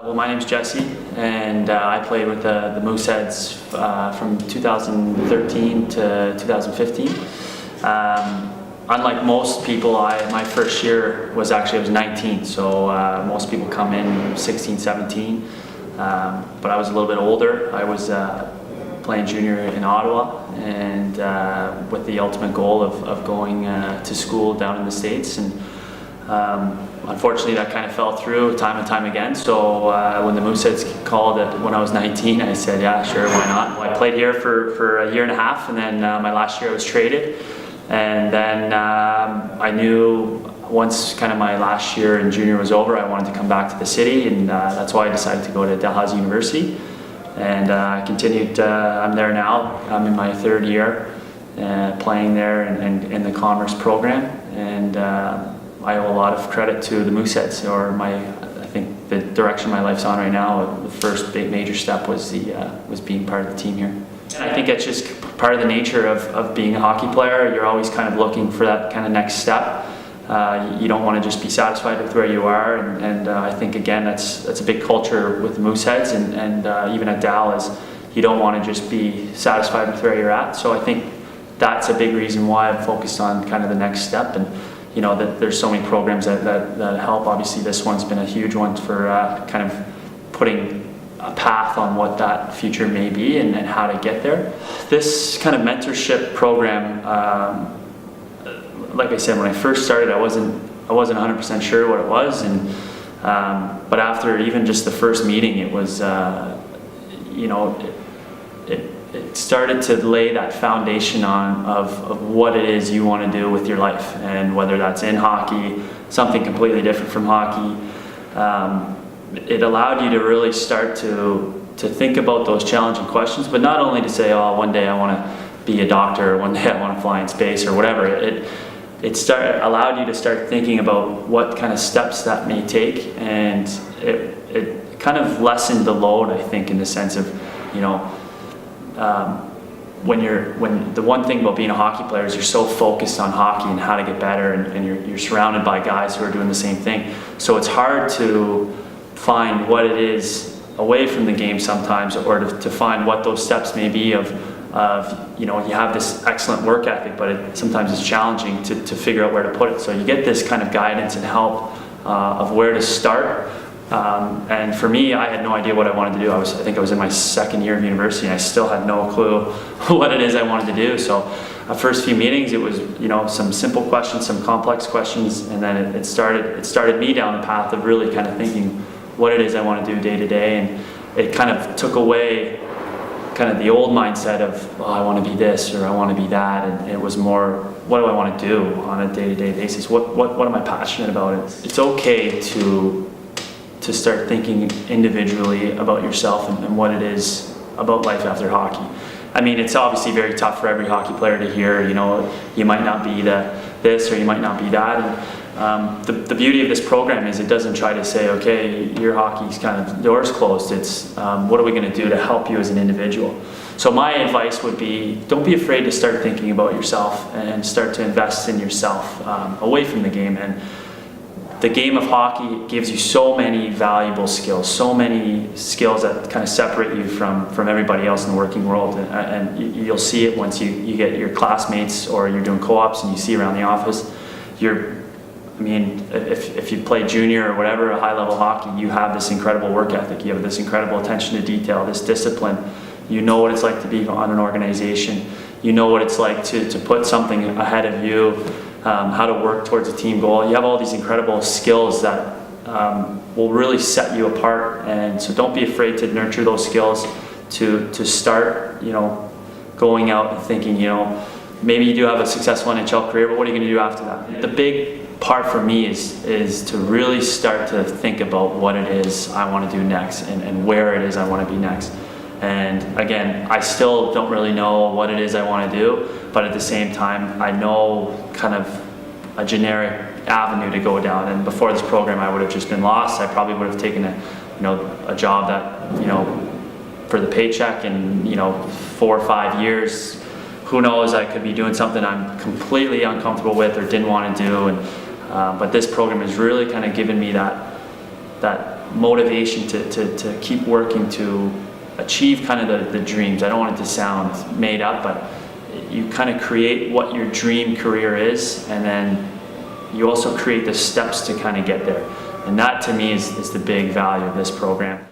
Well, my name's Jesse, and I played with the Mooseheads from 2013 to 2015. Unlike most people, my first year was I was 19, so most people come in 16, 17, but I was a little bit older. I was playing junior in Ottawa, and with the ultimate goal of going to school down in the States. And unfortunately, that kind of fell through time and time again. So when the Mooseheads called it when I was 19, I said, yeah, sure, why not? Well, I played here for a year and a half, and then my last year I was traded. And then I knew once kind of my last year in junior was over, I wanted to come back to the city, and that's why I decided to go to Dalhousie University. And I continued, I'm there now. I'm in my third year playing there and in the commerce program. And I owe a lot of credit to the Mooseheads, or I think the direction my life's on right now. The first big major step was being part of the team here. And I think it's just part of the nature of being a hockey player. You're always kind of looking for that kind of next step. You don't want to just be satisfied with where you are, and I think again that's a big culture with the Mooseheads, and even at Dal is you don't want to just be satisfied with where you're at. So I think that's a big reason why I'm focused on kind of the next step. And you know, that there's so many programs that help. Obviously this one's been a huge one for kind of putting a path on what that future may be and how to get there. This kind of mentorship program, like I said, when I first started, I wasn't 100% sure what it was, and but after even just the first meeting, it was you know, it started to lay that foundation of what it is you want to do with your life, and whether that's in hockey, something completely different from hockey. It allowed you to really start to think about those challenging questions, but not only to say, oh, one day I want to be a doctor, or one day I want to fly in space, or whatever. It allowed you to start thinking about what kind of steps that may take, and it kind of lessened the load, I think, in the sense of, you know, when the one thing about being a hockey player is you're so focused on hockey and how to get better, and you're surrounded by guys who are doing the same thing. So it's hard to find what it is away from the game sometimes, or to find what those steps may be of you know, you have this excellent work ethic, but sometimes it's challenging to figure out where to put it. So you get this kind of guidance and help of where to start. And for me, I had no idea what I wanted to do. I think I was in my second year of university, and I still had no clue what it is I wanted to do. So the first few meetings, it was, you know, some simple questions, some complex questions, and then it started me down the path of really kind of thinking what it is I want to do day to day. And it kind of took away kind of the old mindset of, oh, I want to be this or I want to be that, and it was more, what do I want to do on a day-to-day basis? What am I passionate about? It's okay to start thinking individually about yourself and what it is about life after hockey. I mean, it's obviously very tough for every hockey player to hear, you know, you might not be this or you might not be that. And the beauty of this program is it doesn't try to say, okay, your hockey's kind of doors closed. It's what are we going to do to help you as an individual? So my advice would be, don't be afraid to start thinking about yourself and start to invest in yourself away from the game. And the game of hockey gives you so many valuable skills, so many skills that kind of separate you from everybody else in the working world. And you'll see it once you get your classmates, or you're doing co-ops and you see around the office. I mean, if you play junior or whatever, a high-level hockey, you have this incredible work ethic. You have this incredible attention to detail, this discipline. You know what it's like to be on an organization. You know what it's like to put something ahead of you, how to work towards a team goal. You have all these incredible skills that will really set you apart. And so don't be afraid to nurture those skills, to start, you know, going out and thinking, you know, maybe you do have a successful NHL career, but what are you going to do after that? The big part for me is to really start to think about what it is I want to do next, and where it is I want to be next. And again, I still don't really know what it is I want to do, but at the same time, I know kind of a generic avenue to go down. And before this program, I would have just been lost. I probably would have taken a job that, you know, for the paycheck, and, you know, 4 or 5 years, who knows, I could be doing something I'm completely uncomfortable with or didn't want to do. And but this program has really kind of given me that motivation to keep working to achieve kind of the dreams. I don't want it to sound made up, but you kind of create what your dream career is, and then you also create the steps to kind of get there. And that to me is the big value of this program.